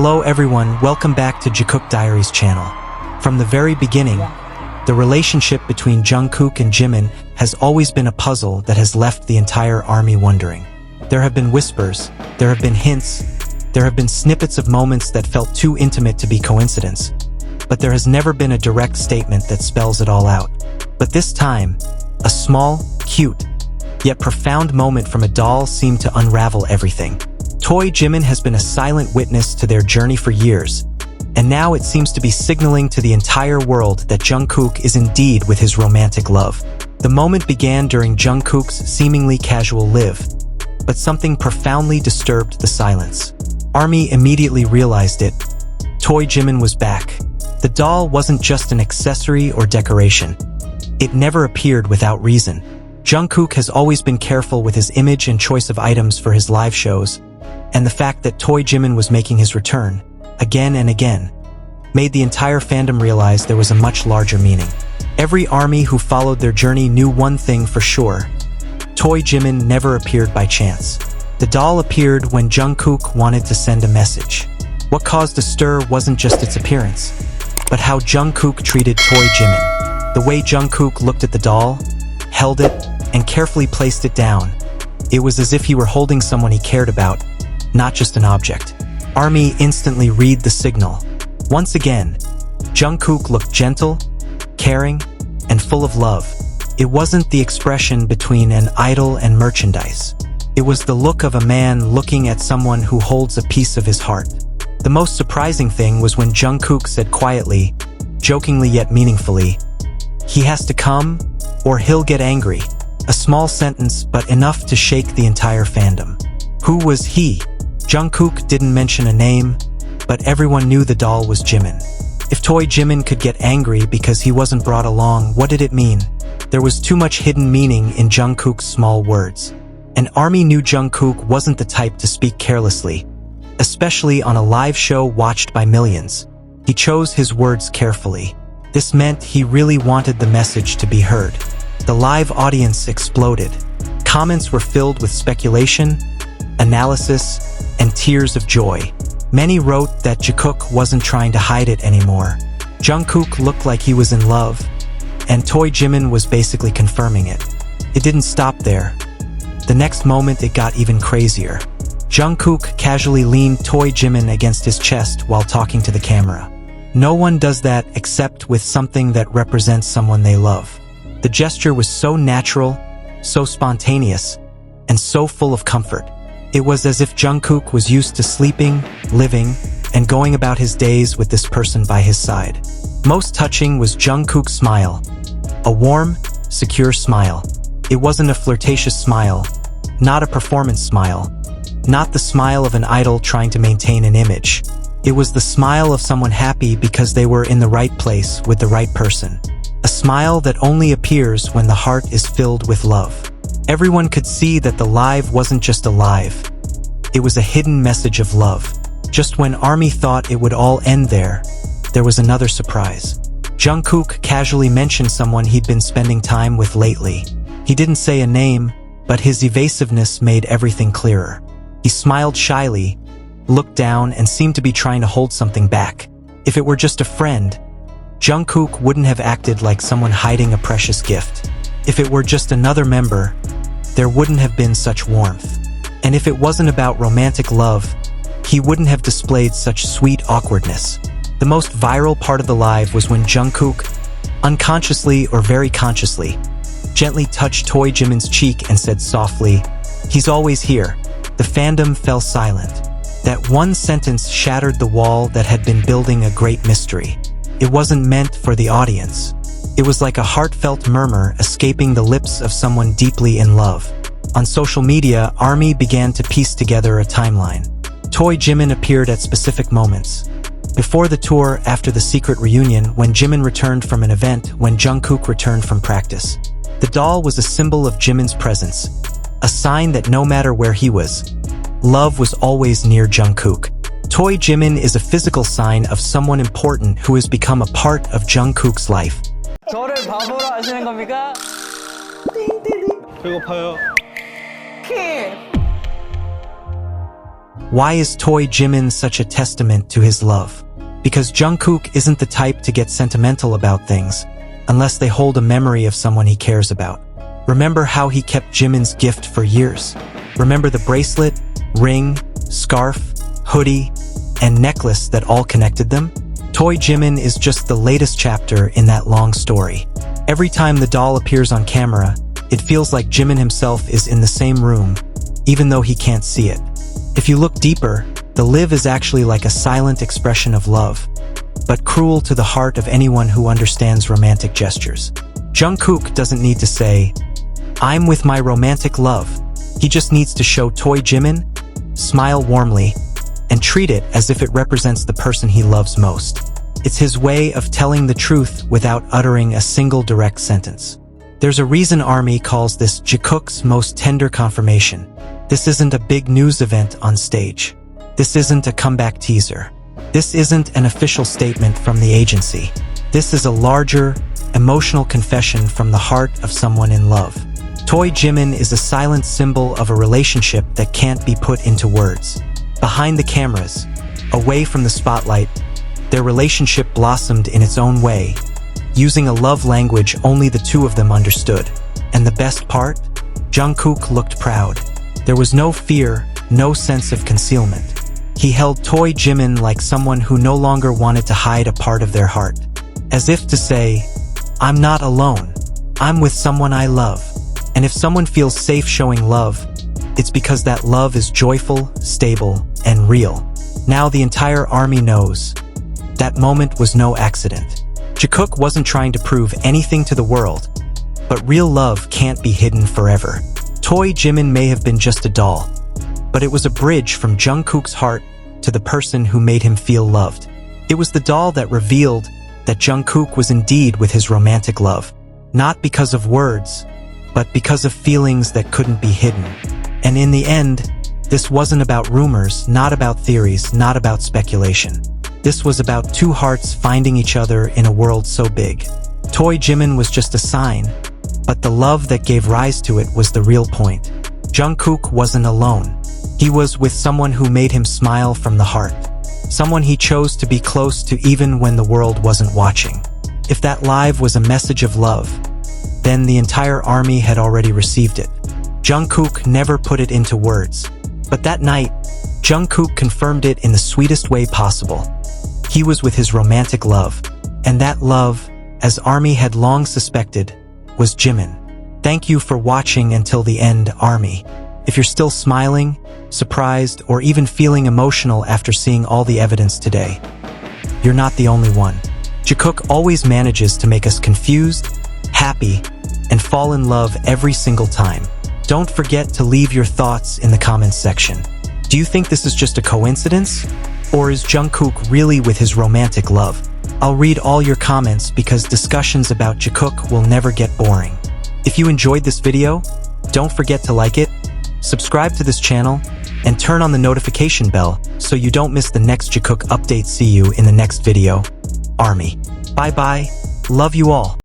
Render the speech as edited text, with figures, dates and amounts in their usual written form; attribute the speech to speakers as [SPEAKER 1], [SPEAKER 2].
[SPEAKER 1] Hello everyone, welcome back to Jikook Diaries channel. From the very beginning, the relationship between Jungkook and Jimin has always been a puzzle that has left the entire army wondering. There have been whispers, there have been hints, there have been snippets of moments that felt too intimate to be coincidence, but there has never been a direct statement that spells it all out. But this time, a small, cute, yet profound moment from a doll seemed to unravel everything. Toy Jimin has been a silent witness to their journey for years, and now it seems to be signaling to the entire world that Jungkook is indeed with his romantic love. The moment began during Jungkook's seemingly casual live, but something profoundly disturbed the silence. ARMY immediately realized it. Toy Jimin was back. The doll wasn't just an accessory or decoration. It never appeared without reason. Jungkook has always been careful with his image and choice of items for his live shows, and the fact that Toy Jimin was making his return, again and again, made the entire fandom realize there was a much larger meaning. Every ARMY who followed their journey knew one thing for sure. Toy Jimin never appeared by chance. The doll appeared when Jungkook wanted to send a message. What caused a stir wasn't just its appearance, but how Jungkook treated Toy Jimin. The way Jungkook looked at the doll, held it, and carefully placed it down. It was as if he were holding someone he cared about, not just an object. ARMY instantly read the signal. Once again, Jungkook looked gentle, caring, and full of love. It wasn't the expression between an idol and merchandise. It was the look of a man looking at someone who holds a piece of his heart. The most surprising thing was when Jungkook said quietly, jokingly yet meaningfully, "He has to come, or he'll get angry." A small sentence, but enough to shake the entire fandom. Who was he? Jungkook didn't mention a name, but everyone knew the doll was Jimin. If Toy Jimin could get angry because he wasn't brought along, what did it mean? There was too much hidden meaning in Jungkook's small words. And ARMY knew Jungkook wasn't the type to speak carelessly, especially on a live show watched by millions. He chose his words carefully. This meant he really wanted the message to be heard. The live audience exploded. Comments were filled with speculation, analysis, and tears of joy. Many wrote that Jikook wasn't trying to hide it anymore. Jungkook looked like he was in love, and Toy Jimin was basically confirming it. It didn't stop there. The next moment it got even crazier. Jungkook casually leaned Toy Jimin against his chest while talking to the camera. No one does that except with something that represents someone they love. The gesture was so natural, so spontaneous, and so full of comfort. It was as if Jungkook was used to sleeping, living, and going about his days with this person by his side. Most touching was Jungkook's smile. A warm, secure smile. It wasn't a flirtatious smile, not a performance smile, not the smile of an idol trying to maintain an image. It was the smile of someone happy because they were in the right place with the right person. A smile that only appears when the heart is filled with love. Everyone could see that the live wasn't just a live. It was a hidden message of love. Just when ARMY thought it would all end there was another surprise. Jungkook casually mentioned someone he'd been spending time with lately. He didn't say a name, but his evasiveness made everything clearer. He smiled shyly, looked down, and seemed to be trying to hold something back. If it were just a friend, Jungkook wouldn't have acted like someone hiding a precious gift. If it were just another member, there wouldn't have been such warmth. And if it wasn't about romantic love, he wouldn't have displayed such sweet awkwardness. The most viral part of the live was when Jungkook, unconsciously or very consciously, gently touched Toy Jimin's cheek and said softly, "He's always here." The fandom fell silent. That one sentence shattered the wall that had been building a great mystery. It wasn't meant for the audience. It was like a heartfelt murmur escaping the lips of someone deeply in love. On social media, ARMY began to piece together a timeline. Toy Jimin appeared at specific moments. Before the tour, after the secret reunion, when Jimin returned from an event, when Jungkook returned from practice. The doll was a symbol of Jimin's presence, a sign that no matter where he was, love was always near Jungkook. Toy Jimin is a physical sign of someone important who has become a part of Jungkook's life.
[SPEAKER 2] 저를 바보로 아시는 겁니까?
[SPEAKER 3] 배고파요.
[SPEAKER 2] 키!
[SPEAKER 1] Why is Toy Jimin such a testament to his love? Because Jungkook isn't the type to get sentimental about things, unless they hold a memory of someone he cares about. Remember how he kept Jimin's gift for years? Remember the bracelet, ring, scarf, hoodie, and necklace that all connected them? Toy Jimin is just the latest chapter in that long story. Every time the doll appears on camera, it feels like Jimin himself is in the same room, even though he can't see it. If you look deeper, the live is actually like a silent expression of love, but cruel to the heart of anyone who understands romantic gestures. Jungkook doesn't need to say, "I'm with my romantic love." He just needs to show Toy Jimin, smile warmly, and treat it as if it represents the person he loves most. It's his way of telling the truth without uttering a single direct sentence. There's a reason ARMY calls this Jikook's most tender confirmation. This isn't a big news event on stage. This isn't a comeback teaser. This isn't an official statement from the agency. This is a larger, emotional confession from the heart of someone in love. Toy Jimin is a silent symbol of a relationship that can't be put into words. Behind the cameras, away from the spotlight, their relationship blossomed in its own way, using a love language only the two of them understood. And the best part? Jungkook looked proud. There was no fear, no sense of concealment. He held Toy Jimin like someone who no longer wanted to hide a part of their heart. As if to say, "I'm not alone. I'm with someone I love." And if someone feels safe showing love, it's because that love is joyful, stable, and real. Now the entire ARMY knows. That moment was no accident. Jikook wasn't trying to prove anything to the world, but real love can't be hidden forever. Toy Jimin may have been just a doll, but it was a bridge from Jungkook's heart to the person who made him feel loved. It was the doll that revealed that Jungkook was indeed with his romantic love, not because of words, but because of feelings that couldn't be hidden. And in the end, this wasn't about rumors, not about theories, not about speculation. This was about two hearts finding each other in a world so big. Toy Jimin was just a sign, but the love that gave rise to it was the real point. Jungkook wasn't alone. He was with someone who made him smile from the heart. Someone he chose to be close to even when the world wasn't watching. If that live was a message of love, then the entire ARMY had already received it. Jungkook never put it into words. But that night, Jungkook confirmed it in the sweetest way possible. He was with his romantic love. And that love, as ARMY had long suspected, was Jimin. Thank you for watching until the end, ARMY. If you're still smiling, surprised, or even feeling emotional after seeing all the evidence today, you're not the only one. Jikook always manages to make us confused, happy, and fall in love every single time. Don't forget to leave your thoughts in the comments section. Do you think this is just a coincidence? Or is Jungkook really with his romantic love? I'll read all your comments because discussions about Jikook will never get boring. If you enjoyed this video, don't forget to like it, subscribe to this channel, and turn on the notification bell so you don't miss the next Jikook update. See you in the next video. ARMY. Bye bye. Love you all.